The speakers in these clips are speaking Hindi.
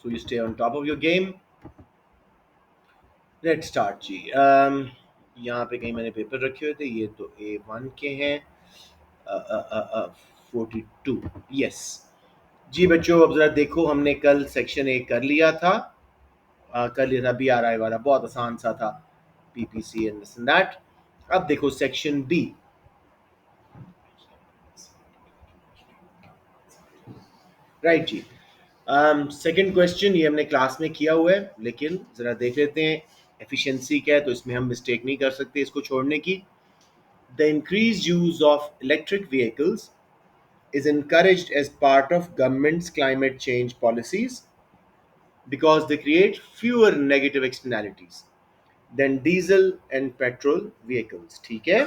so you stay on top of your game. Let's start जी. यहाँ पे कहीं मैंने पेपर रखे हुए थे, ये तो A1 के हैं. 42. यस जी बच्चों, अब जरा देखो, हमने कल सेक्शन ए कर लिया था. कर लिया था BRI वाला, बहुत आसान सा था. PPC and this and that. अब देखो सेक्शन बी. राइट जी. सेकंड क्वेश्चन ये हमने क्लास में किया हुआ है, लेकिन जरा देख लेते हैं. एफिशिएंसी क्या है, तो इसमें हम मिस्टेक नहीं कर सकते इसको छोड़ने की. The increase use of electric vehicles is encouraged as part of government's climate change policies because they create fewer negative externalities than diesel and petrol vehicles. ठीक है.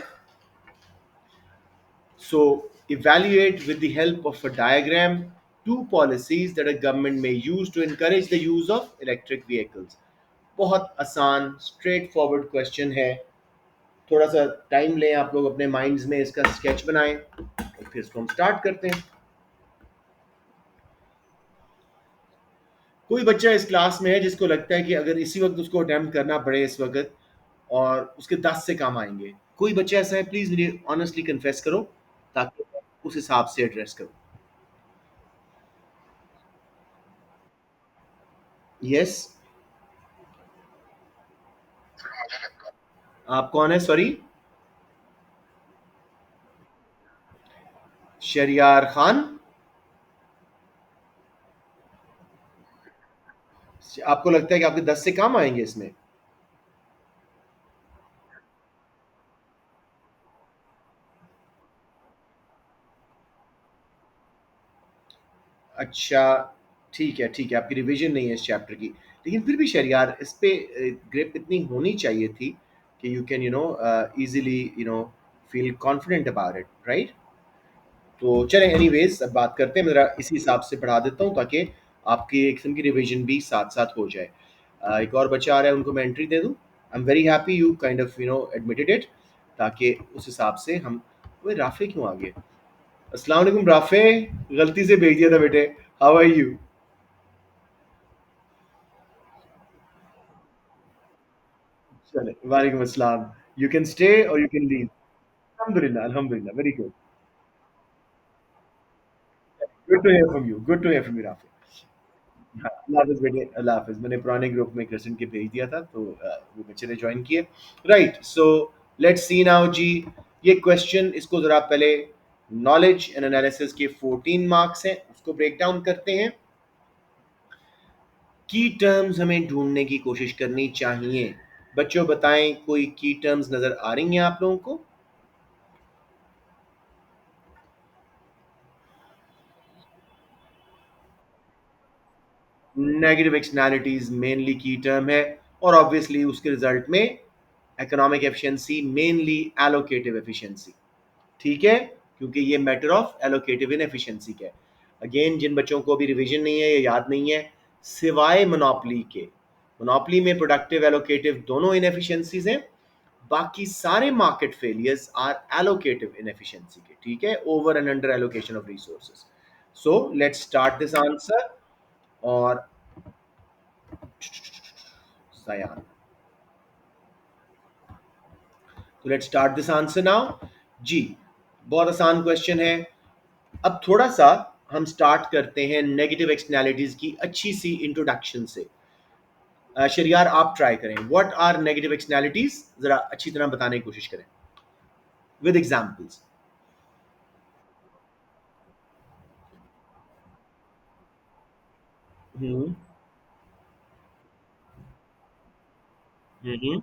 So evaluate with the help of a diagram two policies that a government may use to encourage the use of electric vehicles. बहुत आसान स्ट्रेट फॉरवर्ड क्वेश्चन है. थोड़ा सा टाइम लें आप लोग, अपने माइंड्स में इसका स्केच बनाएं और फिर इसको हम स्टार्ट करते हैं. कोई बच्चा इस क्लास में है जिसको लगता है कि अगर इसी वक्त उसको अटेम्प्ट करना पड़े इस वक्त, और उसके 10 से काम आएंगे? कोई बच्चा ऐसा है? प्लीज मुझे ऑनेस्टली कन्फेस करो, ताकि मैं उस हिसाब से एड्रेस करूं. यस. आप कौन है? सॉरी. शरियार खान. आपको लगता है कि आपके 10 से काम आएंगे इसमें? अच्छा, ठीक है ठीक है, आपकी रिवीजन नहीं है इस चैप्टर की. लेकिन फिर भी शरियार, इस पे ग्रिप इतनी होनी चाहिए थी कि you can easily feel confident about it, right? तो चलें, एनीवेज अब बात करते हैं. मेरा इसी हिसाब से पढ़ा देता हूँ ताकि आपकी एक किस्म की रिवीजन भी साथ साथ हो जाए. एक और बच्चा आ रहा है, उनको मैं एंट्री दे दूँ. I am very happy you kind of admitted it, ताकि उस हिसाब से हम. वो राफे क्यों आ गए? अस्सलाम वालेकुम राफे, गलती से भेज दिया था बेटे. How are you? चले, वालेकुम अस्सलाम. यू कैन स्टे और यू कैन लीव. अल्हम्दुलिल्लाह अल्हम्दुलिल्लाह, very good. Good to hear from you, good to hear from you Rafay. हाँ, अल्लाह हाफ़िज़ बेटे, अल्लाह हाफ़िज़. मैंने पुराने ग्रुप में कृष्ण के भेज दिया था, तो वो बच्चे ने ज्वाइन किए. Right, so let's see now जी. ये क्वेश्चन, इसको ज़रा पहले नॉलेज एंड एनालिसिस के 14 मार्क्स हैं, उसको ब्रेक डाउन करते हैं. की टर्म्स हमें ढूंढने की कोशिश करनी चाहिए. बच्चों बताएं, कोई की टर्म्स नज़र आ रही हैं आप लोगों को? नेगेटिव एक्सटर्नैलिटीज मेनली की टर्म है, और ऑब्वियसली उसके रिजल्ट में economic efficiency mainly allocative efficiency. ठीक है, क्योंकि ये matter of allocative in efficiency का है. अगेन, जिन बच्चों को अभी रिवीजन नहीं है या याद नहीं है, सिवाय मोनोपली के, मोनोपली में प्रोडक्टिव एलोकेटिव दोनों इनएफिशिएंसीज हैं. बाकी सारे market failures are allocative inefficiency के. ठीक है, over and under allocation of resources. So let's start this answer. और सयान, तो let's start this answer now जी. बहुत आसान क्वेश्चन है. अब थोड़ा सा हम स्टार्ट करते हैं नेगेटिव एक्सटर्नैलिटीज की अच्छी सी इंट्रोडक्शन से. शरियार, आप ट्राई करें. व्हाट आर नेगेटिव एक्सटर्नैलिटीज, जरा अच्छी तरह बताने की कोशिश करें विद एग्जांपल्स. हम्म. हम्म.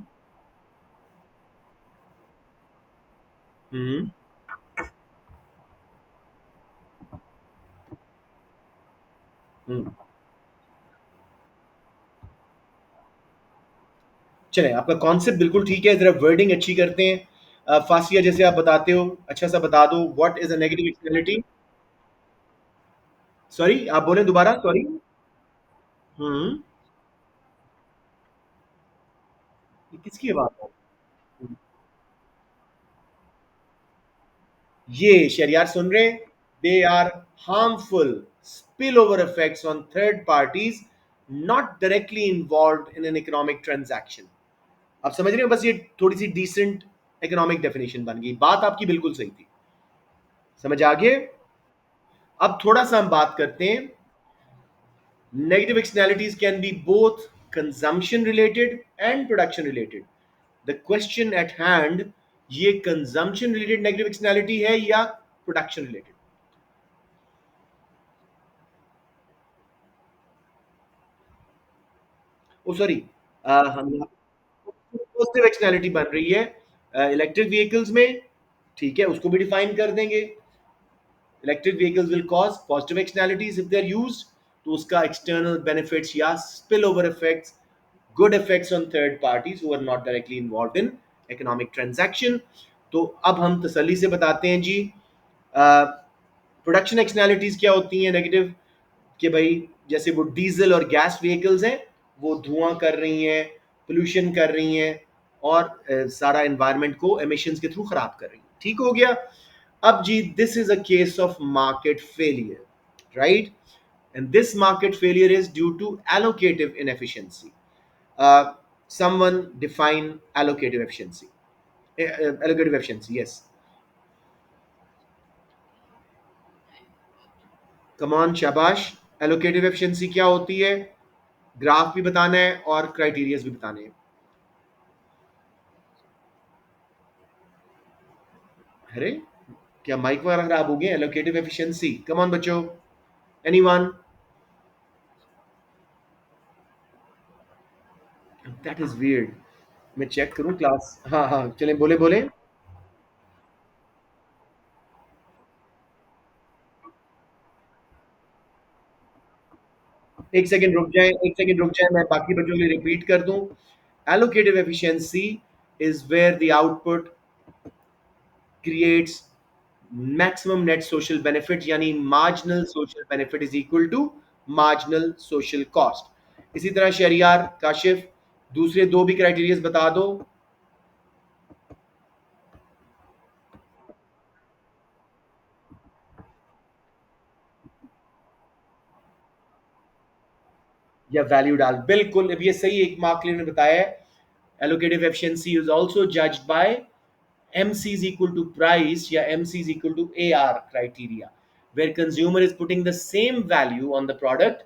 हम्म. हम्म. चलें, आपका कॉन्सेप्ट बिल्कुल ठीक है. जरा वर्डिंग अच्छी करते हैं. फासिया, जैसे आप बताते हो, अच्छा सा बता दो. What is a negative externality? Sorry, आप बोलें दोबारा, सॉरी. हम्म. ये किसकी बात है? ये शरियार सुन रहे? They are harmful spill over effects on third parties not directly involved in an economic transaction. आप समझ रहे हो, बस ये थोड़ी सी डिसेंट इकोनॉमिक डेफिनेशन बन गई, बात आपकी बिल्कुल सही थी। समझ आ गए? अब थोड़ा सा हम बात करते हैं, negative externalities can be both consumption related and production related. The question eight hand, ये कंजम्पशन रिलेटेड नेगेटिव एक्सटर्नैलिटी है या प्रोडक्शन रिलेटेड? ओ सॉरी, हम पॉजिटिव एक्सटर्नैलिटी बन रही है इलेक्ट्रिक व्हीकल्स में। ठीक है, उसको भी डिफाइन कर देंगे। Electric vehicles will cause positive externalities if they are used, तो उसका एक्सटर्नल बेनिफिट्स या spill over effects, good effects on third parties who are not directly involved in economic transaction। तो अब हम तसल्ली से बताते हैं जी, प्रोडक्शन एक्सटर्नैलिटीज क्या होती हैं नेगेटिव, कि भाई जैसे वो डीजल और गैस व्हीकल्स हैं, वो धुआं कर रही हैं, पोल्यूशन कर रही हैं, और सारा एनवायरनमेंट को एमिशंस के थ्रू खराब कर रही हैं। ठीक हो गया? अब जी, this is a case of market failure, right? And this market failure is due to allocative inefficiency. Someone define allocative efficiency. Allocative efficiency, yes. Come on, शाबाश। Allocative efficiency क्या होती है? ग्राफ भी बताना है और क्राइटेरियाज भी बताने हैं। अरे, क्या माइक वगैरह खराब हो गया? Allocative efficiency, कम ऑन बच्चों, एनीवन? That is weird. मैं चेक करूं क्लास, हाँ हाँ, चलें, बोले बोले। एक सेकंड रुक जाए, एक सेकंड रुक जाए, मैं बाकी बच्चों के लिए रिपीट कर दूं। Allocative efficiency is where the output creates maximum net social benefit, यानी marginal social benefit is equal to marginal social cost। इसी तरह शहरियार, काशिफ, दूसरे दो भी क्राइटेरियाज बता दो। या वैल्यू डाल, बिल्कुल, अब ये सही एक मार्क क्लियर ने बताया है। Allocative efficiency is also judged bye MC is equal to price या MC is equal to AR criteria, where consumer is putting the same value on the product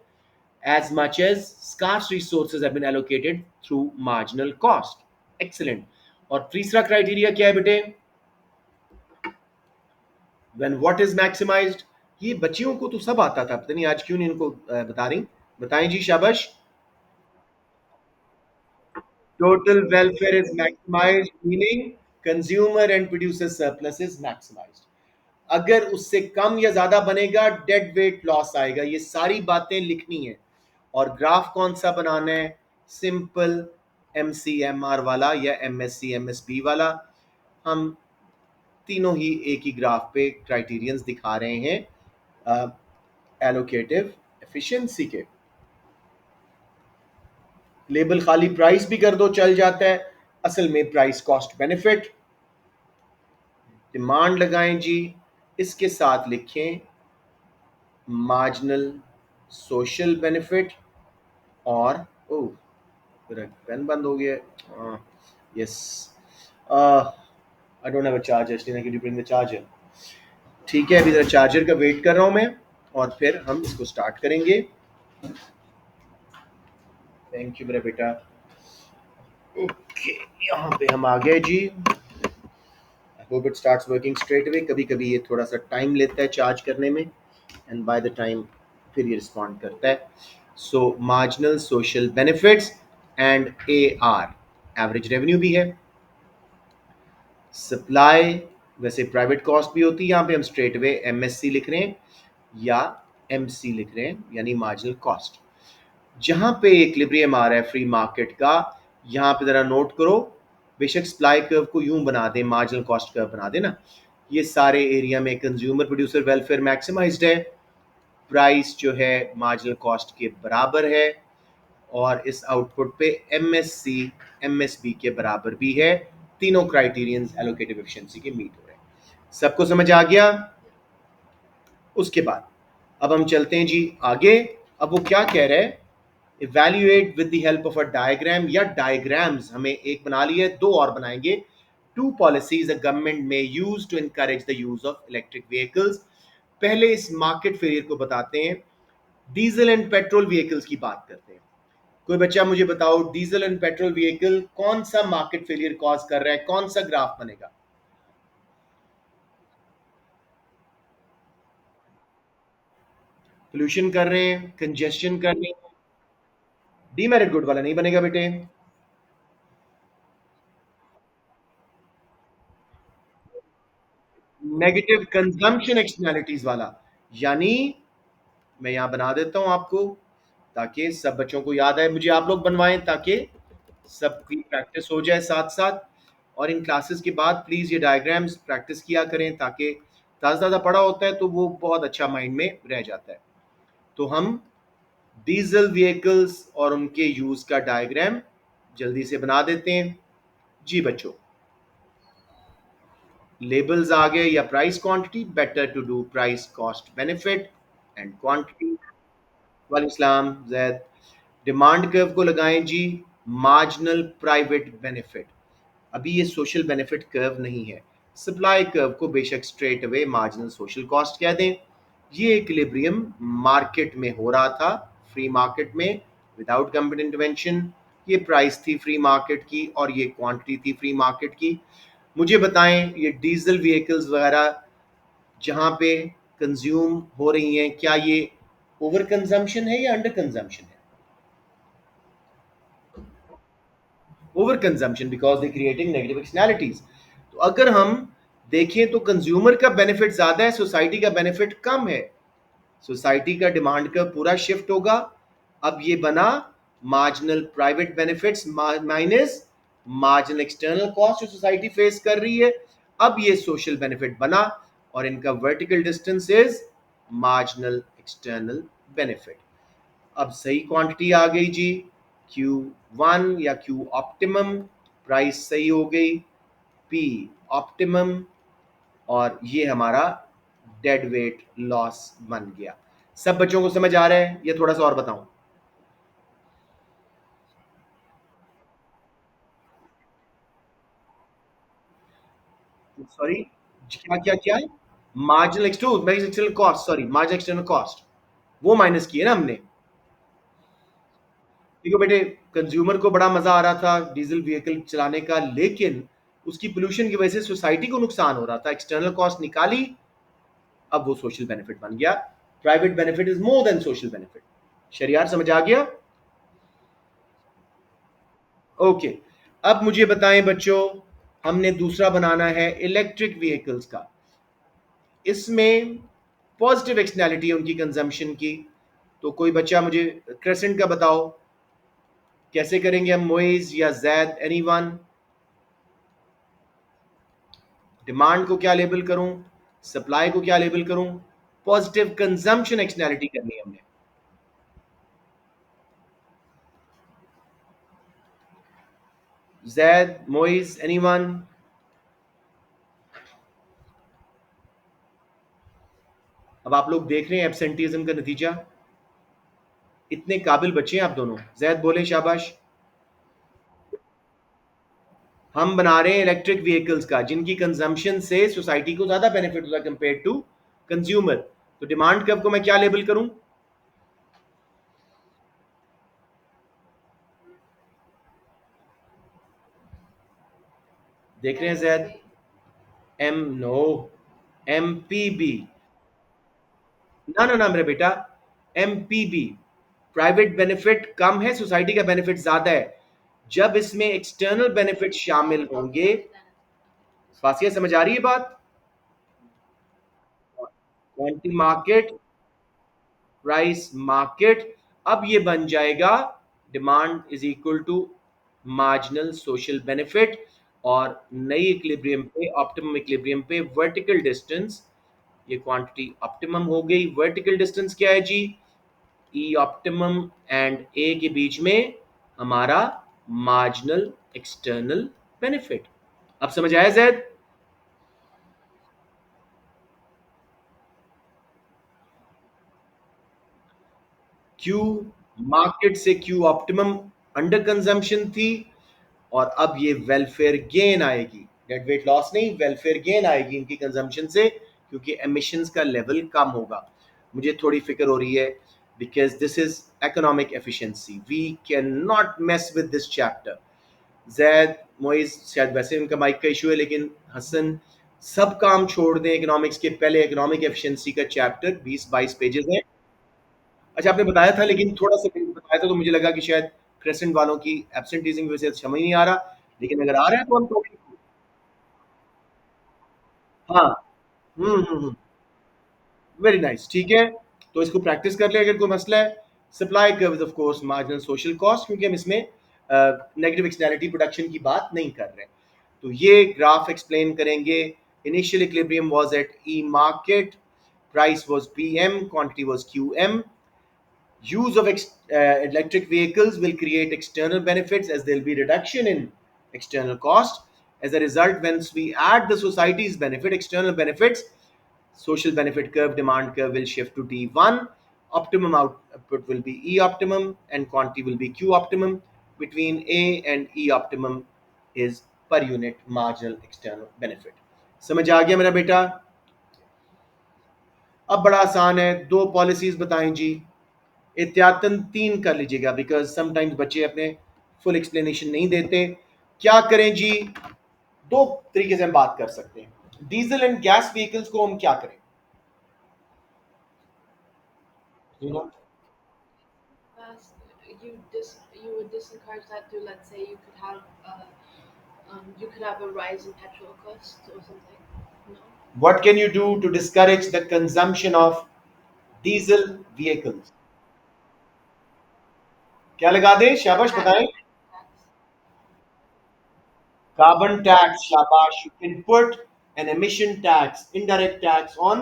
as much as scarce resources have been allocated through marginal cost। Excellent। और तीसरा क्राइटेरिया क्या है बेटे? When what is maximized। ये बच्चियों को तो सब आता था, पता नहीं आज क्यों नहीं इनको बता रही। बताएं जी, शाबाश। Total welfare is maximized, meaning consumer and producer surplus is maximized। अगर उससे कम या ज्यादा बनेगा, डेड वेट लॉस आएगा। ये सारी बातें लिखनी है। और ग्राफ कौन सा बनाना है? सिंपल MCMR वाला या MSC MSB वाला। हम तीनों ही एक ही ग्राफ पे क्राइटेरियंस दिखा रहे हैं एलोकेटिव एफिशिएंसी के। लेबल खाली प्राइस भी कर दो चल जाता है, असल में प्राइस कॉस्ट बेनिफिट। डिमांड लगाएं जी, इसके साथ लिखें मार्जिनल सोशल बेनिफिट। और ओ, मेरा पेन बंद हो गया। Yes, I don't have a charger, इसलिए can you bring the charger? ठीक है, अभी जरा चार्जर का वेट कर रहा हूँ मैं, और फिर हम इसको स्टार्ट करेंगे। थैंक यू मेरा बेटा। ओके, यहाँ पे हम आ गए जी। I hope it starts working straight away. कभी कभी ये थोड़ा सा टाइम लेता है चार्ज करने में, एंड बाय द टाइम फिर ये रिस्पॉन्ड करता है। सो marginal social benefits and AR, average revenue भी है। सप्लाई, वैसे प्राइवेट कॉस्ट भी होती है, यहाँ पे हम स्ट्रेट अवे MSC लिख रहे हैं या MC लिख रहे हैं, यानी मार्जिनल कॉस्ट। जहां पे इक्विलिब्रियम आ रहा है फ्री मार्केट का, यहाँ पे जरा नोट करो। बेशक सप्लाई कर्व को यूं बना दें, मार्जिनल कॉस्ट कर्व बना दें ना, ये सारे एरिया में कंज्यूमर प्रोड्यूसर वेलफेयर मैक्सिमाइज्ड है, प्राइस जो है मार्जिनल कॉस्ट के बराबर है, और इस आउटपुट पे MSC MSB के बराबर भी है। तीनों क्राइटेरियंस एलोकेटिव एफिशिएंसी के मीट हो रहे हैं। सबको समझ आ गया? उसके बाद अब हम चलते हैं जी आगे। अब वो क्या कह रहे हैं? Evaluate with the help of a diagram या डायग्राम्स, हमें एक बना लिए, दो और बनाएंगे। Two policies a government may use to encourage the use of electric vehicles. पहले इस मार्केट फेलियर को बताते हैं, डीजल एंड पेट्रोल व्हीकल्स की बात करते हैं। कोई बच्चा मुझे बताओ, डीजल एंड पेट्रोल व्हीकल कौन सा मार्केट फेलियर कॉज कर रहा है, कौन सा ग्राफ बनेगा? पोल्यूशन कर रहे हैं, कंजेशन कर रहे हैं। डीमेरिट गुड वाला नहीं बनेगा बेटे। नेगेटिव कंजम्पशन एक्सटर्नैलिटीज वाला, यानी मैं यहां बना देता हूं आपको, ताकि सब बच्चों को याद आए। मुझे आप लोग बनवाएं ताकि सबकी प्रैक्टिस हो जाए साथ साथ। और इन क्लासेस के बाद प्लीज ये डायग्राम्स प्रैक्टिस किया करें, ताकि ताज़ा ताज़ा पढ़ा होता है तो वो बहुत अच्छा माइंड में रह जाता है। तो हम डीजल व्हीकल्स और उनके यूज का डायग्राम जल्दी से बना देते हैं। जी बच्चों, लेबल्स आ गए या price quantity, better to do price cost benefit and quantity. वालेकुम जैद। डिमांड कर्व को लगाएं जी, मार्जिनल प्राइवेट बेनिफिट। अभी ये सोशल बेनिफिट कर्व नहीं है। सप्लाई कर्व को बेशक straight away marginal social cost कह दें। ये इक्विलिब्रियम मार्केट में हो रहा था, फ्री मार्केट में, विदाउट गवर्नमेंट इंटरवेंशन। ये प्राइस थी फ्री मार्केट की और ये क्वांटिटी थी फ्री मार्केट की। मुझे बताएं, ये डीजल व्हीकल्स वगैरह जहां पे कंज्यूम हो रही हैं, क्या ये ओवर कंजम्पशन है या अंडर कंजम्पशन है? Over consumption, because they creating negative externalities. तो अगर हम देखें तो कंज्यूमर का बेनिफिट ज्यादा है, सोसाइटी का बेनिफिट कम है। सोसाइटी का डिमांड का पूरा शिफ्ट होगा। अब ये बना marginal private benefits minus marginal external cost जो सोसाइटी फेस कर रही है। अब ये सोशल बेनिफिट बना और इनका vertical distance is marginal external benefit. अब सही क्वांटिटी आ गई जी, Q1 या Q ऑप्टिमम, प्राइस सही हो गई, P ऑप्टिमम, और ये हमारा डेड वेट लॉस बन गया। सब बच्चों को समझ आ रहा है? ये थोड़ा सा और बताऊं। सॉरी, क्या क्या क्या है? Marginal external cost, sorry marginal external cost, वो माइनस किए ना हमने। देखो बेटे, कंज्यूमर को बड़ा मजा आ रहा था डीजल व्हीकल चलाने का, लेकिन उसकी पोल्यूशन की वजह से सोसाइटी को नुकसान हो रहा था। एक्सटर्नल कॉस्ट निकाली, अब वो सोशल बेनिफिट बन गया। Private benefit is more than social benefit. Shahriar समझ आ गया? ओके। अब मुझे बताएं बच्चों, हमने दूसरा बनाना है इलेक्ट्रिक व्हीकल्स का। इसमें पॉजिटिव एक्सटर्नैलिटी है उनकी कंजम्पशन की। तो कोई बच्चा मुझे क्रेसेंट का बताओ, कैसे करेंगे हम? मोइज या जैद, एनीवन? डिमांड को क्या लेबल करूं, सप्लाई को क्या लेबल करूं? पॉजिटिव कंजम्पशन एक्सटर्नैलिटी करनी है हमने। जैद, मोइज, एनीवन? अब आप लोग देख रहे हैं एब्सेंटीज्म का नतीजा। इतने काबिल बच्चे हैं आप दोनों। जैद बोले शाबाश। हम बना रहे हैं इलेक्ट्रिक व्हीकल्स का जिनकी कंजम्पशन से सोसाइटी को ज्यादा बेनिफिट होता है कंपेयर टू कंज्यूमर। तो डिमांड कर्व को मैं क्या लेबल करूं? देख रहे हैं Zaid? M no, M P B. ना ना ना मेरे बेटा, M P B. Private benefit कम है, सोसाइटी का बेनिफिट ज्यादा है। जब इसमें एक्सटर्नल बेनिफिट शामिल होंगे, फासिया समझ आ रही है बात? Quantity market, price market. अब ये बन जाएगा demand is equal to marginal social benefit, और नई इक्विलिब्रियम पे, ऑप्टिमम इक्विलिब्रियम पे वर्टिकल डिस्टेंस, ये क्वांटिटी ऑप्टिमम हो गई। वर्टिकल डिस्टेंस क्या है जी? ई ऑप्टिमम एंड ए के बीच में हमारा मार्जिनल एक्सटर्नल बेनिफिट। अब समझ आया जैद? क्यू मार्केट से क्यू ऑप्टिमम अंडर कंजम्पशन थी, और अब ये वेलफेयर गेन आएगी, डेड वेट लॉस नहीं, वेलफेयर गेन आएगी इनकी कंजम्पशन से, क्योंकि एमिशंस का लेवल कम होगा। मुझे थोड़ी फिक्र हो रही है, because this is economic efficiency, we can not mess with this chapter. Zaid Moiz, शायद वैसे उनका माइक का इशू है, लेकिन हसन, सब काम छोड़ दें इकोनॉमिक्स के, पहले इकोनॉमिक एफिशिएंसी का चैप्टर 20-22 पेजेस है। अच्छा, आपने बताया था, लेकिन थोड़ा सा बताया था तो मुझे लगा कि शायद क्रेसेंट वालों की एब्सेंटीज्म की वजह से समझ नहीं आ रहा, लेकिन अगर आ रहा है तो हम टॉपिक। हाँ। वेरी नाइस, ठीक है। तो इसको प्रैक्टिस कर ले अगर कोई मसला है। Supply curve is of course marginal social cost, क्योंकि हम इसमें नेगेटिव एक्सटर्नैलिटी प्रोडक्शन की बात नहीं कर रहे। तो ये ग्राफ एक्सप्लेन करेंगे। Initial equilibrium was at E market, price was PM, quantity was QM. Use of electric vehicles will create external benefits, as there will be reduction in external cost. As a result, once we add the society's benefit, external benefits, social benefit curve, demand curve will shift to T1. Optimum output will be E optimum and quantity will be Q optimum. Between A and E optimum is per unit marginal external benefit. समझ आ गया मेरा बेटा? अब बड़ा आसान है, दो पॉलिसीज बताएं जी। एहतियातन तीन कर लीजिएगा, बिकॉज समटाइम्स बच्चे अपने फुल एक्सप्लेनेशन नहीं देते। क्या करें जी? दो तरीके से हम बात कर सकते हैं। डीजल एंड गैस व्हीकल्स को हम क्या करें? You know? Plus, you would disencourage that to, let's say, you could have a rise in petrol costs or something. No. What can you do to discourage the consumption of diesel vehicles? क्या लगा दें? शाबाश, Tax. बताएं। Tax. Carbon tax, shabash. You can put an emission tax, indirect tax on,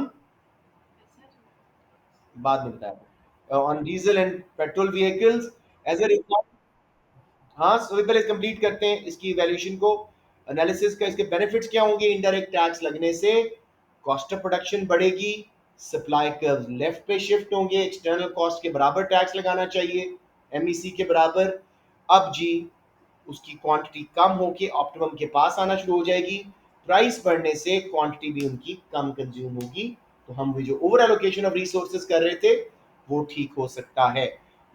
बाद में बताया, on diesel and petrol vehicles. As a result, हाँ, सबसे पहले कंप्लीट करते हैं इसकी वैल्यूएशन को, एनालिसिस का। इसके बेनिफिट्स क्या होंगे? इनडायरेक्ट टैक्स लगने से कॉस्ट ऑफ प्रोडक्शन बढ़ेगी, सप्लाई कर्व लेफ्ट पे शिफ्ट होंगे, एक्सटर्नल कॉस्ट के बराबर टैक्स लगाना चाहिए, एमईसी के बराबर। अब जी, उसकी क्वांटिटी कम होके ऑप्टिमम के पास आना शुरू हो जाएगी, प्राइस बढ़ने से क्वांटिटी भी उनकी कम कंज्यूम होगी, तो हम भी जो ओवर एलोकेशन ऑफ रिसोर्सेज कर रहे थे वो ठीक हो सकता है।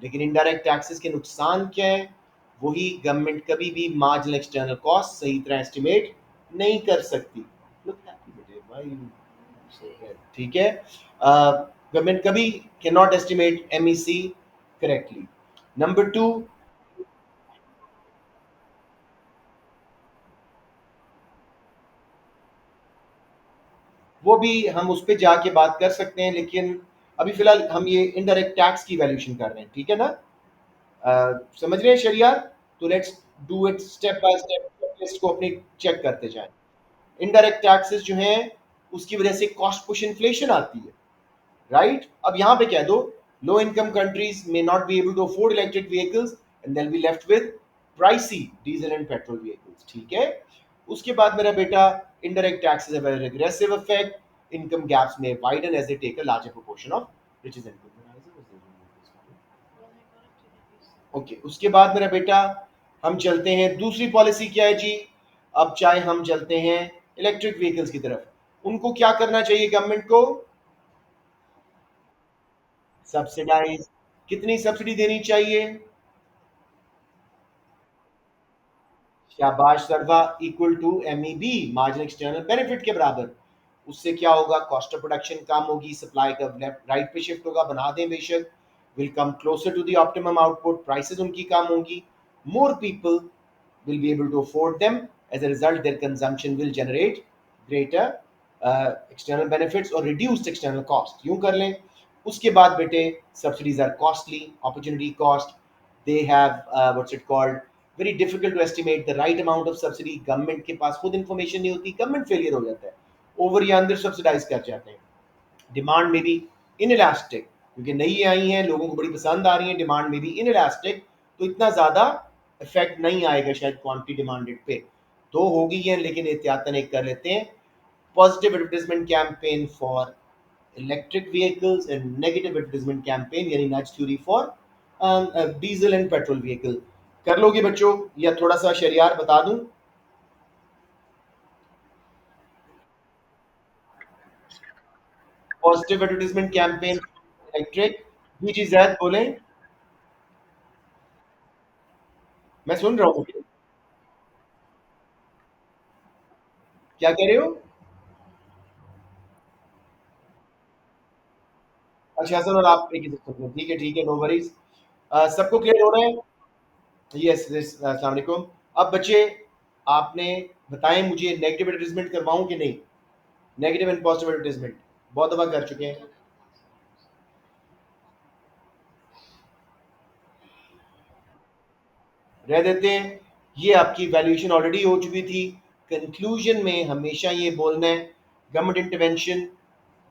लेकिन इनडायरेक्ट टैक्सेस के नुकसान क्या है? वही, गवर्नमेंट कभी भी मार्जिनल एक्सटर्नल कॉस्ट सही तरह एस्टिमेट नहीं कर सकती। Look happy बेटे, why you so bad? ठीक है, गवर्नमेंट कभी can not estimate MEC correctly. Number two, वो भी हम उस पर जाके बात कर सकते हैं, लेकिन अभी फिलहाल हम ये इनडायरेक्ट टैक्स की वैल्यूएशन कर रहे हैं, ठीक है ना? समझ रहे हैं शरियार? तो let's do it step by step, list को अपनी चेक करते जाएं। इनडायरेक्ट टैक्सेस जो हैं, उसकी वजह से कॉस्ट पुश इन्फ्लेशन आती है, राइट? अब यहाँ पे कह दो, low income countries may not be able to afford electric vehicles and they will be left with pricey diesel and petrol vehicles, ठीक है? उसके बाद मेरा बेटा, indirect taxes have a regressive effect, income gaps में widen as they take a larger proportion of riches and okay. उसके बाद मेरा बेटा, हम चलते हैं, दूसरी पॉलिसी क्या है जी? अब चाहे हम चलते हैं इलेक्ट्रिक व्हीकल्स की तरफ, उनको क्या करना चाहिए गवर्नमेंट को? सब्सिडाइज। कितनी सब्सिडी देनी चाहिए? शाबाश Sarwa, equal to MEB, marginal external benefit के बराबर। उससे क्या होगा? कॉस्ट ऑफ प्रोडक्शन कम होगी, सप्लाई का लेफ्ट राइट पे शिफ्ट होगा, बना दें बेशक, will come closer to the optimum output, prices उनकी कम होंगी, more people will be able to afford them. As a result, their consumption will generate greater external benefits or reduced external cost. यूं कर लें। उसके बाद बेटे, subsidies are costly, opportunity cost. They have what's it called? Very difficult to estimate the right amount of subsidy. Government के पास खुद इंफॉर्मेशन नहीं होती, गवर्नमेंट फेलियर हो जाता है, ओवर या अंडर सब्सिडाइज कर जाते हैं। डिमांड में भी इनइलास्टिक, क्योंकि नई आई हैं, लोगों को बड़ी पसंद आ रही है, डिमांड में भी इनइलास्टिक, तो इतना ज़्यादा इफेक्ट नहीं आएगा शायद क्वांटिटी डिमांडेड पे। दो हो गई है, लेकिन एहतियातन एक कर लेते हैं। Positive advertisement campaign for electric vehicles and negative advertisement campaign, यानी nudge theory for diesel and petrol vehicle. कर लोगे बच्चों, या थोड़ा सा शरियार बता दूं? Positive advertisement campaign electric. जी जैद बोले। मैं सुन रहा हूँ। क्या कह रहे हो? अच्छा, हसन और आप एक ही सकते हैं, ठीक है, नो वरीज। सबको क्लियर हो रहा है? यस यस, अस्सलाम वालेकुम। अब बच्चे, आपने बताएं मुझे, नेगेटिव एडवर्टाइजमेंट करवाऊं कि नहीं? नेगेटिव एंड पॉजिटिव एडवर्टाइजमेंट बहुत दफा कर चुके हैं। रह देते हैं। ये आपकी वैल्यूएशन ऑलरेडी हो चुकी थी। कंक्लूजन में हमेशा ये बोलना है, government intervention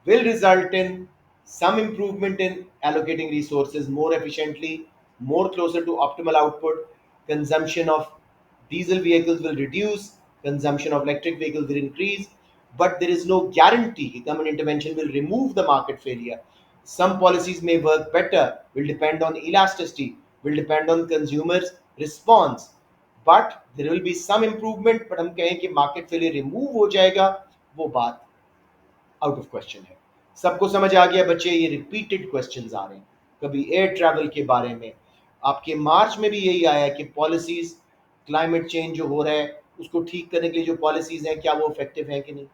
will result in some improvement in allocating resources more efficiently, more closer to optimal output. Consumption of diesel vehicles will reduce, consumption of electric vehicles will increase, but there is no guarantee government intervention will remove the market failure. Some policies may work better, will depend on elasticity, will depend on consumers' response. But there will be some improvement, but हम कहें कि market failure remove हो जाएगा, वो बात आउट ऑफ क्वेश्चन है। सबको समझ आ गया बच्चे? ये रिपीटेड क्वेश्चंस आ रहे हैं। कभी एयर ट्रैवल के बारे में, आपके मार्च में भी यही आया कि पॉलिसीज, क्लाइमेट चेंज जो हो रहा है उसको ठीक करने के लिए जो पॉलिसीज हैं क्या वो इफेक्टिव हैं कि नहीं।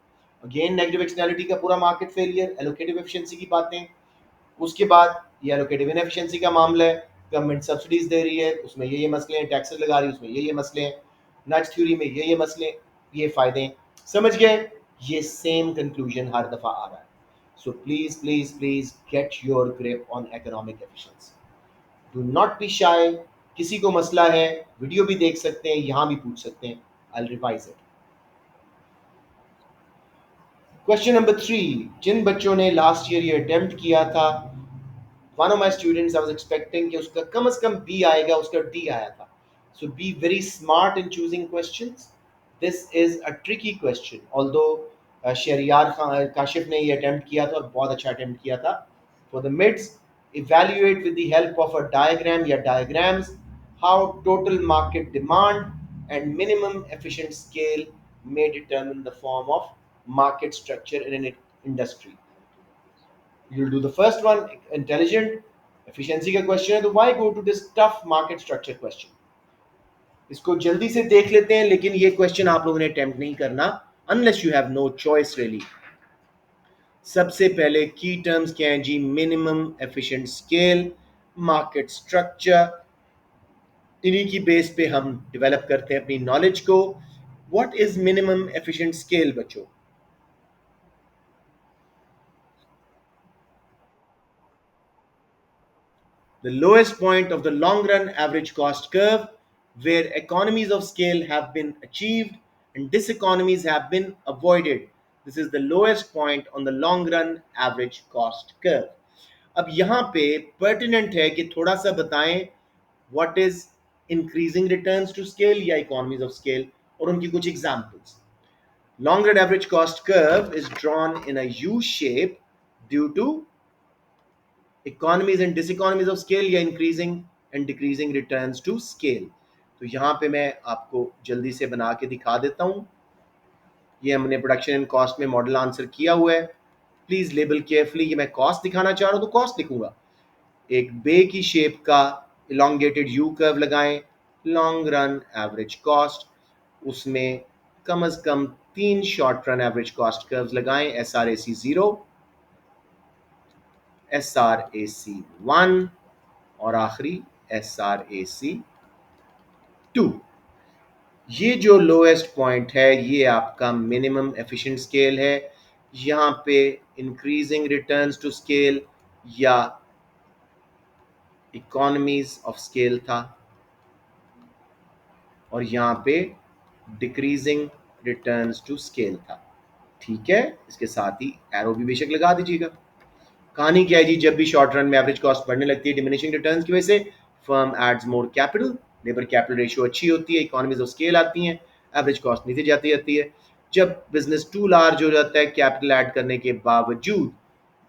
अगेन नेगेटिव एक्सटर्नैलिटी का पूरा मार्केट फेलियर, एलोकेटिव एफिशिएंसी की बातें। उसके बाद ये एलोकेटिव इनएफिशिएंसी का मामला है, गवर्नमेंट सब्सिडीज दे रही है, उसमें ये मसले हैं, टैक्सेस लगा रही है, उसमें ये मसले हैं, नज थ्योरी में ये मसले, ये फायदे हैं। समझ गए? ये सेम कंक्लूजन हर दफा आ रहा है। So please please please get your grip on economic efficiency. Do not be shy. किसी को मसला है, वीडियो भी देख सकते हैं, यहाँ भी पूछ सकते हैं। I revise it. Question number 3, जिन बच्चों ने लास्ट ईयर ये अटेम्प्ट किया था, one of my students, I was expecting कि उसका कम से कम B आएगा, उसका D आया था। So be very smart in choosing questions. This is a tricky question. Although Shahryar Kashif ने ये अटेम्प्ट किया था और बहुत अच्छा अटेम्प्ट किया था। For the mids, evaluate with the help of a diagram या diagrams how total market demand and minimum efficient scale may determine the form of market structure in an industry. You'll do the first one, intelligent efficiency का क्वेश्चन है, तो why go to this tough market structure question? इसको जल्दी से देख लेते हैं, लेकिन ये क्वेश्चन आप लोगों ने अटेम्प्ट नहीं करना unless you have no choice really. सबसे पहले की टर्म्स क्या हैं जी? Minimum efficient scale, market structure, इन्हीं की बेस पे हम डेवलप करते हैं अपनी नॉलेज को। What is minimum efficient scale बच्चों? the lowest point of the long run average cost curve where economies of scale have been achieved and diseconomies have been avoided. This is the lowest point on the long run average cost curve. अब यहाँ पे pertinent है कि थोड़ा सा बताएं what is increasing returns to scale या economies of scale और उनकी कुछ examples. Long run average cost curve is drawn in a U shape due to economies and diseconomies of scale या increasing and decreasing returns to scale. तो यहाँ पे मैं आपको जल्दी से बना के दिखा देता हूँ। ये हमने प्रोडक्शन एंड कॉस्ट में मॉडल आंसर किया हुआ है। Please label carefully. ये मैं कॉस्ट दिखाना चाह रहा हूँ तो कॉस्ट लिखूंगा। एक बे की शेप का इलोंगेटेड यू कर्व लगाएं, लॉन्ग रन एवरेज कॉस्ट, उसमें कम से कम 3 short run average cost curves लगाएं, SRAC 0, SRAC 1 और आखिरी SRAC 2। ये जो लोएस्ट पॉइंट है ये आपका मिनिमम एफिशिएंट स्केल है। यहाँ पे इंक्रीजिंग रिटर्न्स टू स्केल या इकोनॉमीज ऑफ स्केल था और यहाँ पे डिक्रीजिंग रिटर्न्स टू स्केल था। ठीक है, इसके साथ ही एरो भी बेशक लगा दीजिएगा। कहानी क्या है जी? जब भी शॉर्ट रन में एवरेज कॉस्ट बढ़ने लगती है डिमिनिशिंग रिटर्न्स की वजह से, firm adds more capital, labour capital ratio अच्छी होती है, इकोनॉमीज ऑफ स्केल आती हैं, एवरेज कॉस्ट नीचे जाती जाती है। जब बिजनेस टू लार्ज हो जाता है कैपिटल ऐड करने के बावजूद,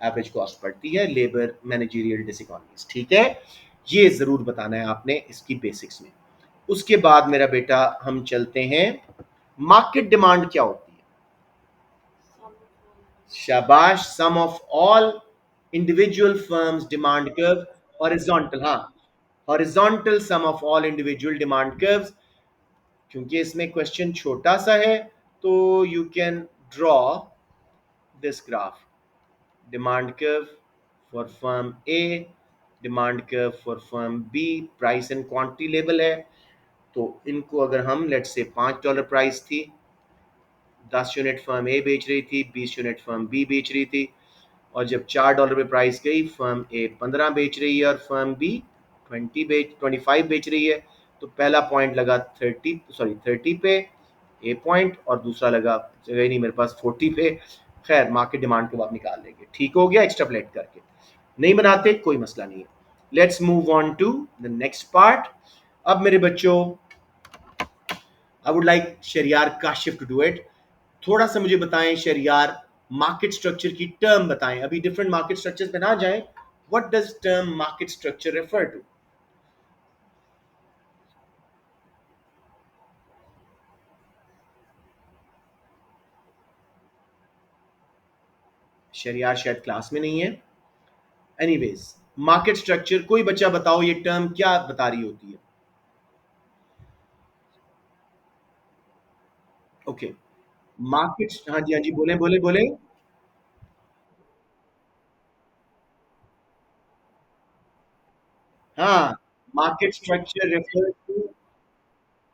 एवरेज कॉस्ट बढ़ती है, लेबर मैनेजरियल डिसइकोनॉमीज। ठीक है, ये जरूर बताना है आपने इसकी बेसिक्स में। उसके बाद मेरा बेटा हम चलते हैं, मार्केट डिमांड क्या होती है? Some of शाबाश, sum of all individual firms demand curve, horizontal, हाँ, horizontal sum of all individual demand curves. क्योंकि इसमें क्वेश्चन छोटा सा है, तो you can draw this graph, demand curve for firm A, demand curve for firm B, price and quantity level है। तो इनको अगर हम लेट्स से $5 प्राइस थी, 10 यूनिट फर्म ए बेच रही थी, 20 यूनिट फर्म बी बेच रही थी, और जब $4 पे प्राइस गई, फर्म ए 15 बेच रही है और फर्म बी 25 बेच रही है। तो पहला पॉइंट लगा 30 पे, ए पॉइंट, और दूसरा लगा, जगह नहीं मेरे पास, 40 पे। खैर, मार्केट डिमांड को आप निकाल लेंगे, ठीक हो गया एक्स्ट्रापोलेट करके। नहीं बनाते कोई मसला नहीं है। Let's move on to the next part. अब मेरे बच्चों, I would like Shehryar Kashif to do it. थोड़ा सा मुझे बताएं शरियार, मार्केट स्ट्रक्चर की टर्म बताएं, अभी डिफरेंट मार्केट स्ट्रक्चर्स पे ना जाएं। What does term market structure refer to? Shehryar शायद क्लास में नहीं है। एनीवेज, मार्केट स्ट्रक्चर, कोई बच्चा बताओ ये टर्म क्या बता रही होती है? ओके, मार्केट, हाँ जी हाँ जी, बोले बोले बोले। हाँ, market structure refer to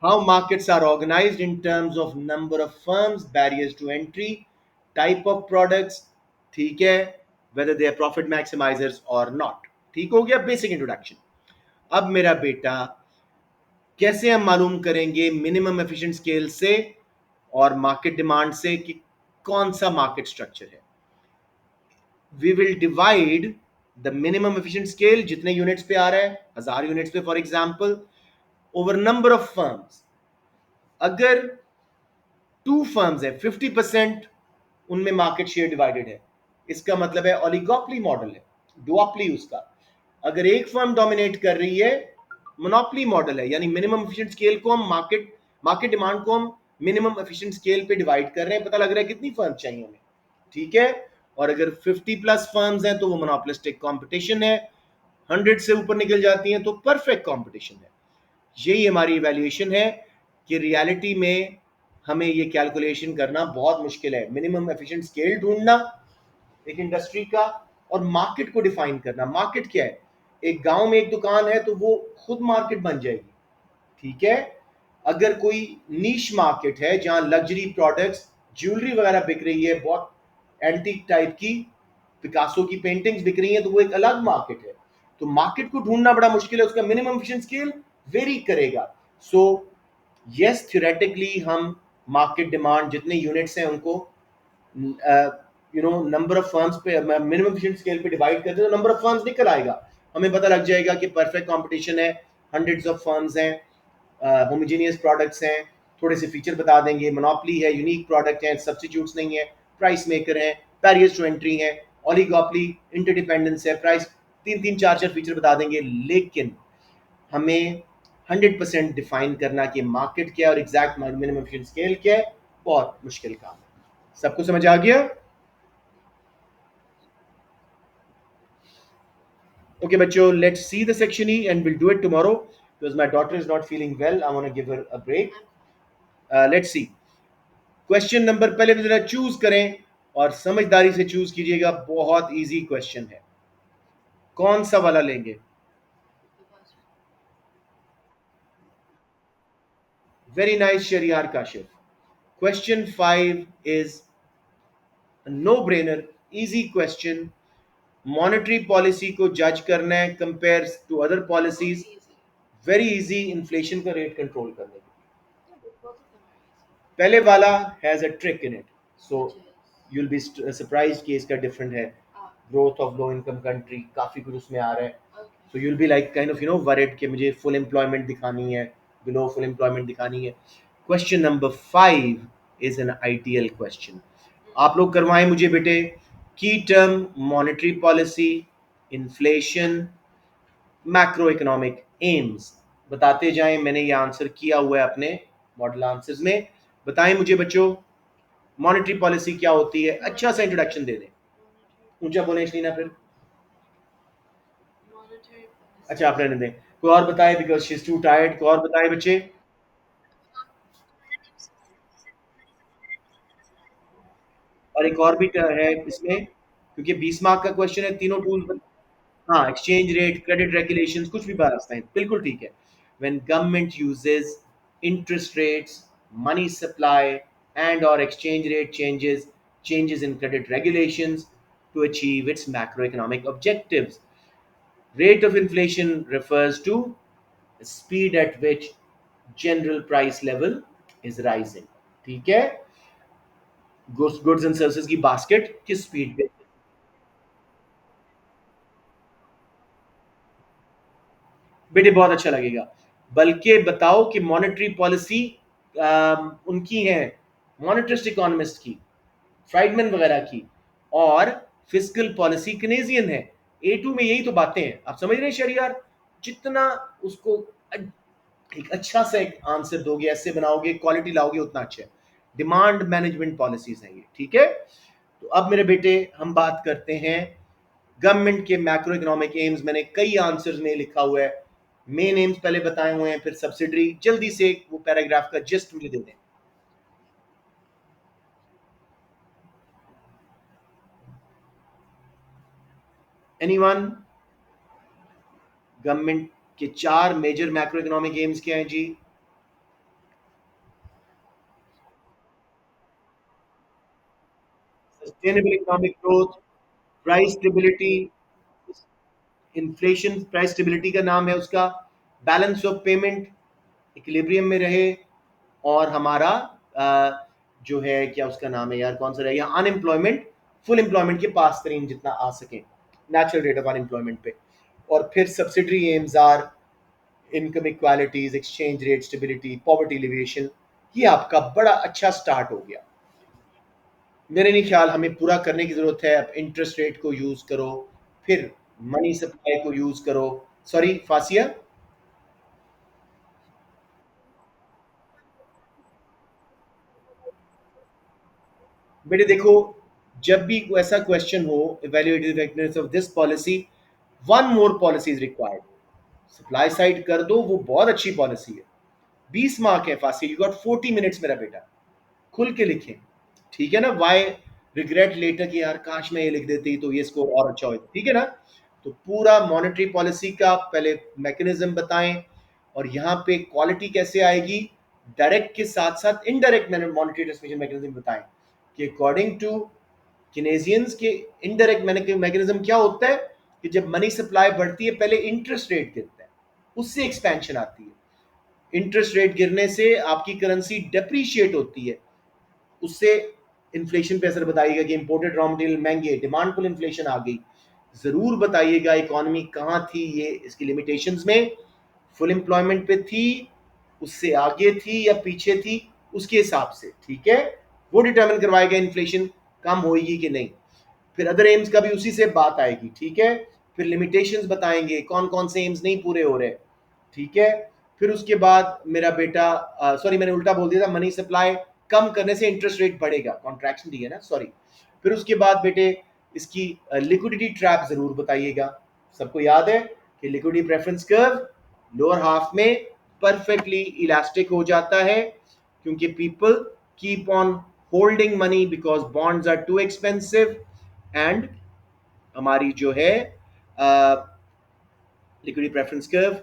how markets are organized in terms of number of firms, barriers to entry, type of products, ठीक है, whether they are profit maximizers or not। ठीक हो गया बेसिक इंट्रोडक्शन। अब मेरा बेटा, कैसे हम मालूम करेंगे मिनिमम एफिशिएंट स्केल से और मार्केट डिमांड से कि कौन सा मार्केट स्ट्रक्चर है? We will divide the minimum efficient scale, जितने यूनिट्स पे आ रहा है, 1000 यूनिट्स पे for example, over number of firms. अगर 2 फर्म्स है, 50% उनमें मार्केट शेयर डिवाइडेड है, इसका मतलब है ओलिगोपली मॉडल है, डुओपली उसका। अगर एक फर्म डोमिनेट कर रही है, मोनोपली मॉडल है, यानी मिनिमम एफिशिएंट स्केल को हम मार्केट मार्केट डिमांड को हम मिनिमम एफिशिएंट स्केल पे डिवाइड कर रहे हैं, पता लग रहा है कितनी फर्म चाहिए हमें, ठीक है। और अगर 50+ फर्म्स हैं तो वो मोनोपोलिस्टिक कंपटीशन है, 100 से ऊपर निकल जाती हैं तो परफेक्ट कंपटीशन है। यही हमारी इवैल्यूएशन है कि रियलिटी में हमें ये कैलकुलेशन करना बहुत मुश्किल है, मिनिमम एफिशिएंट स्केल ढूंढना एक इंडस्ट्री का, और मार्केट को डिफाइन करना। मार्केट क्या है? एक गांव में एक दुकान है तो वो खुद मार्केट बन जाएगी, ठीक है। अगर कोई नीश मार्केट है जहां लग्जरी प्रोडक्ट्स, ज्वेलरी वगैरह बिक रही है, बहुत एंटीक टाइप की, पिकासो की पेंटिंग्स बिक रही हैं, तो वो एक अलग मार्केट है। तो मार्केट को ढूंढना बड़ा मुश्किल है, उसका मिनिमम एफिशिएंट स्केल वेरी करेगा। सो यस, थ्योरेटिकली हम मार्केट डिमांड जितने यूनिट्स हैं उनको नंबर ऑफ फर्म्स पे, मिनिमम एफिशिएंट स्केल पे डिवाइड करते हैं तो नंबर ऑफ फर्म्स निकल आएगा। हमें पता लग जाएगा कि परफेक्ट कंपटीशन है, हंड्रेड्स ऑफ फर्म्स हैं, होमोजीनियस प्रोडक्ट्स हैं, थोड़े से फीचर बता देंगे, मोनोपली है, यूनिक प्रोडक्ट है, सब्सटीट्यूट्स नहीं है, प्राइस मेकर है, बैरियर्स टू एंट्री है, ओलिगोपली, इंटरडिपेंडेंस है, प्राइस, तीन तीन चार चार फीचर बता देंगे। लेकिन हमें 100% डिफाइन करना कि मार्केट क्या है और एग्जैक्ट मिनिमम एफिशिएंट स्केल क्या है, बहुत मुश्किल काम है। सबको समझ आ गया? Okay, बच्चों, let's see the section E and we'll do it tomorrow because my daughter is not feeling well. I want to give her a break. Let's see. Question number, पहले तो जरा चूज करें और समझदारी से चूज कीजिएगा, बहुत इजी क्वेश्चन है। कौन सा वाला लेंगे? Very nice Shehryar Kashif. Question 5 is no brainer, easy question. Monetary policy को जज करना है compare to other Both policies. easy. Very easy inflation का रेट कंट्रोल करने के लिए। Yeah, but both of them are easy. पहले वाला has a trick in it, so Which is you'll be surprised कि इसका डिफरेंट है। ah growth of low income country काफी कुछ उसमें आ रहा है। okay. So you'll be like kind of worried कि मुझे full employment दिखानी है, below full employment दिखानी है। Question number 5 is an ideal question। आप लोग करवाएं मुझे बेटे, की term, monetary policy, inflation, macro economic AIIMS. बताते जाएं, मैंने ये आंसर किया हुआ है अपने मॉडल आंसर्स में। बताएं मुझे बच्चों, मॉनेटरी पॉलिसी क्या होती है, अच्छा सा Monetary, इंट्रोडक्शन दे दें। monetary, ऊंचा बोले इसलिए ना फिर। monetary अच्छा आप policies. रहने दें, कोई और बताए, because she is to tired. कोई और बताए बच्चे। और एक और भी है इसमें, क्योंकि 20 मार्क का क्वेश्चन है, तीनों टूल। हाँ, एक्सचेंज रेट, क्रेडिट रेगुलेशंस, कुछ भी बात है, बिल्कुल ठीक है। When government uses interest rates, money supply and और exchange rate changes in credit regulations to achieve its macroeconomic objectives. Rate of inflation refers to the speed at which general price level is rising. ठीक है, गुड्स एंड सर्विसेज की बास्केट किस स्पीड पे। बेटे बहुत अच्छा लगेगा। बल्कि बताओ कि मॉनेटरी पॉलिसी उनकी है, मॉनेटरिस्ट इकोनॉमिस्ट की, फ्राइडमैन वगैरह की, और फिस्कल पॉलिसी कनेजियन है। ए टू में यही तो बातें हैं, आप समझ रहे हैं शरियार। जितना उसको एक अच्छा सा एक आंसर दोगे, ऐसे बनाओगे, क्वालिटी लाओगे, उतना अच्छा है। डिमांड मैनेजमेंट पॉलिसीज हैं ये, ठीक है। तो अब मेरे बेटे हम बात करते हैं गवर्नमेंट के मैक्रो इकोनॉमिक एम्स। मैंने कई आंसर्स में लिखा हुआ है, मेन एम्स पहले बताए हुए हैं, फिर सब्सिडरी। जल्दी से वो पैराग्राफ का जिस्ट मुझे दे दें। एनीवन। गवर्नमेंट के 4 मेजर मैक्रो इकोनॉमिक एम्स क्या हैं जी। Sustainable economic growth, price stability, inflation price stability का नाम है उसका, बैलेंस ऑफ पेमेंट इक्विलिब्रियम में रहे, और हमारा जो है क्या उसका नाम है यार, कौन सा रहेगा, अनएम्प्लॉयमेंट फुल एम्प्लॉयमेंट के पास तरीन जितना आ सके, नेचुरल रेट ऑफ अनएम्प्लॉयमेंट पे। और फिर subsidiary aims are income equalities, exchange rate stability, poverty alleviation. ये आपका बड़ा अच्छा स्टार्ट हो गया। मेरे नहीं ख्याल हमें पूरा करने की जरूरत है। अब इंटरेस्ट रेट को यूज करो, फिर मनी सप्लाई को यूज करो। Sorry fascia. बेटे देखो, जब भी कोई ऐसा क्वेश्चन हो, evaluate the effectiveness of this policy, one more policy is required. Supply side कर दो, वो बहुत अच्छी पॉलिसी है। 20 मार्क है फांसी, यू गॉट 40 मिनट्स मेरा बेटा। खुल के लिखें, ठीक है ना। वाई रिग्रेट लेटर कि यार काश मैं ये लिख देती तो ये स्कोर और अच्छा होता, ठीक है ना। तो पूरा मॉनेटरी पॉलिसी का पहले मैकेनिज्म बताएं, और यहाँ पे क्वालिटी कैसे आएगी, डायरेक्ट के साथ साथ इनडायरेक्ट मॉनेटरी ट्रांसमिशन मैकेनिज्म बताएं कि अकॉर्डिंग टू किनेजियंस के इनडायरेक्ट मैकेनिज्म क्या होता है कि जब मनी सप्लाई बढ़ती है, पहले इंटरेस्ट रेट गिरता है, उससे एक्सपेंशन आती है। इंटरेस्ट रेट गिरने से आपकी करेंसी डेप्रीशिएट होती है, उससे इन्फ्लेशन पे असर बताइएगा कि इंपोर्टेड रॉ मटेरियल महंगे, डिमांड पुल इन्फ्लेशन आ गई। जरूर बताइएगा इकोनॉमी कहाँ थी ये इसकी लिमिटेशंस में, फुल एम्प्लॉयमेंट पे थी, उससे आगे थी या पीछे थी, उसके हिसाब से, ठीक है। वो डिटर्मिन करवाएगा इन्फ्लेशन कम होगी कि नहीं। फिर अदर एम्स का भी उसी से बात आएगी, ठीक है। फिर लिमिटेशंस बताएंगे कौन कौन से एम्स नहीं पूरे हो रहे, ठीक है। फिर उसके बाद मेरा बेटा, सॉरी मैंने उल्टा बोल दिया था, मनी सप्लाई कम करने से इंटरेस्ट रेट बढ़ेगा, कॉन्ट्रैक्शन दी है ना, सॉरी। फिर उसके बाद बेटे इसकी लिक्विडिटी ट्रैप जरूर बताइएगा। सबको याद है कि liquidity preference curve lower half में परफेक्टली इलास्टिक हो जाता है, क्योंकि people keep on holding money because bonds are too expensive, and हमारी जो है liquidity preference curve,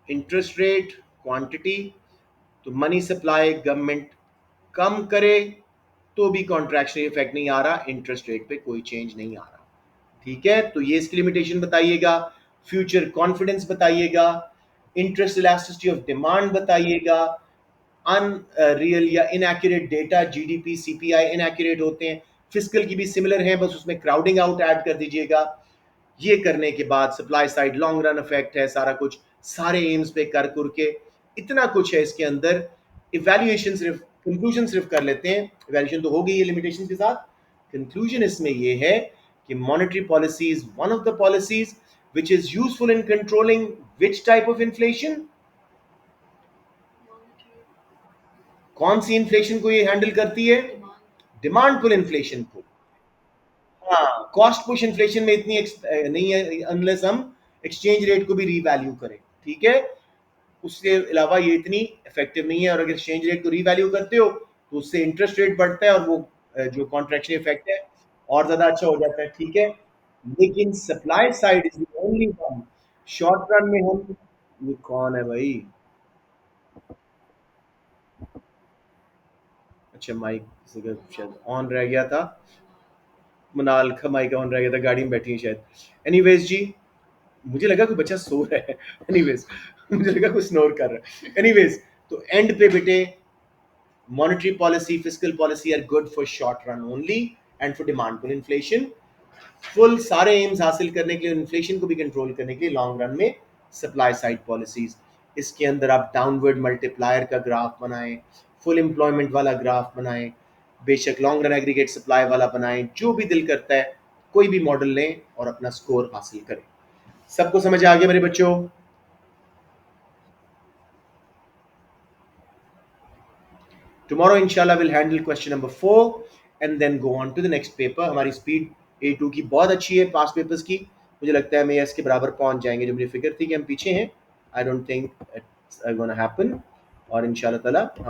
interest rate, quantity, तो मनी सप्लाई गवर्नमेंट कम करे तो भी कॉन्ट्रैक्शन इफेक्ट नहीं आ रहा, इंटरेस्ट रेट पे कोई चेंज नहीं आ रहा, ठीक है। तो ये इसकी लिमिटेशन बताइएगा, फ्यूचर कॉन्फिडेंस बताइएगा, इंटरेस्ट इलास्टिसिटी ऑफ डिमांड बताइएगा, अनरियल या inaccurate data, GDP CPI inaccurate होते हैं। फिजिकल की भी सिमिलर है, बस उसमें क्राउडिंग आउट ऐड कर दीजिएगा। ये करने के बाद supply side long run effect है, सारा कुछ सारे एम्स पे कर कर के इतना कुछ है इसके अंदर। इवैल्यूएशन सिर्फ, कंक्लूजन सिर्फ कर लेते हैं, इवैल्यूएशन तो हो गई है लिमिटेशन के साथ। कंक्लूजन इसमें ये है कि monetary policy is one of the policies which is useful in controlling which type of inflation? Monetary कौन सी इन्फ्लेशन को ये हैंडल करती है? demand. डिमांड पुल इन्फ्लेशन को। हाँ, कॉस्ट पुश इन्फ्लेशन में इतनी नहीं है अनलेस हम एक्सचेंज रेट को भी रीवैल्यू करें, ठीक है। उसके अलावा ये इतनी इफेक्टिव नहीं है, और अगर एक्सचेंज रेट को रीवैल्यू करते हो तो उससे इंटरेस्ट रेट बढ़ता है और वो जो कॉन्ट्रैक्शन इफेक्ट है और ज्यादा अच्छा हो जाता है, ठीक है। लेकिन supply side is the only one short run में हम। ये कौन है भाई? अच्छा, माइक शायद ऑन रह गया था। मनाल का माइक ऑन रह गया था, गाड़ी में बैठी है शायद। एनीवेज जी, मुझे लगा कोई बच्चा सो रहा है। एनीवेज, मुझे लगा कोई स्नोर कर रहा है। एनीवेज, तो एंड पे बेटे, monetary policy, fiscal policy are good for short run only and for demand pull inflation. Full सारे एम्स हासिल करने के लिए, इन्फ्लेशन को भी कंट्रोल करने के लिए लॉन्ग रन में सप्लाई साइड पॉलिसीज, इसके अंदर आप डाउनवर्ड मल्टीप्लायर का ग्राफ बनाएं, फुल एम्प्लॉयमेंट वाला ग्राफ बनाएं, बेशक लॉन्ग रन एग्रीगेट सप्लाई वाला बनाएं, जो भी दिल करता है कोई भी मॉडल लें और अपना स्कोर हासिल करें। सबको समझ आ गया मेरे बच्चों? Tomorrow, inshallah, we'll handle question number 4 and then go on to the next paper. हमारी स्पीड A2 की बहुत अच्छी है पास पेपर्स की। मुझे लगता है हम इसके बराबर पहुंच जाएंगे। जो मुझे फिक्र थी कि हम पीछे हैं, I don't think it's gonna happen. और इंशाल्लाह ताला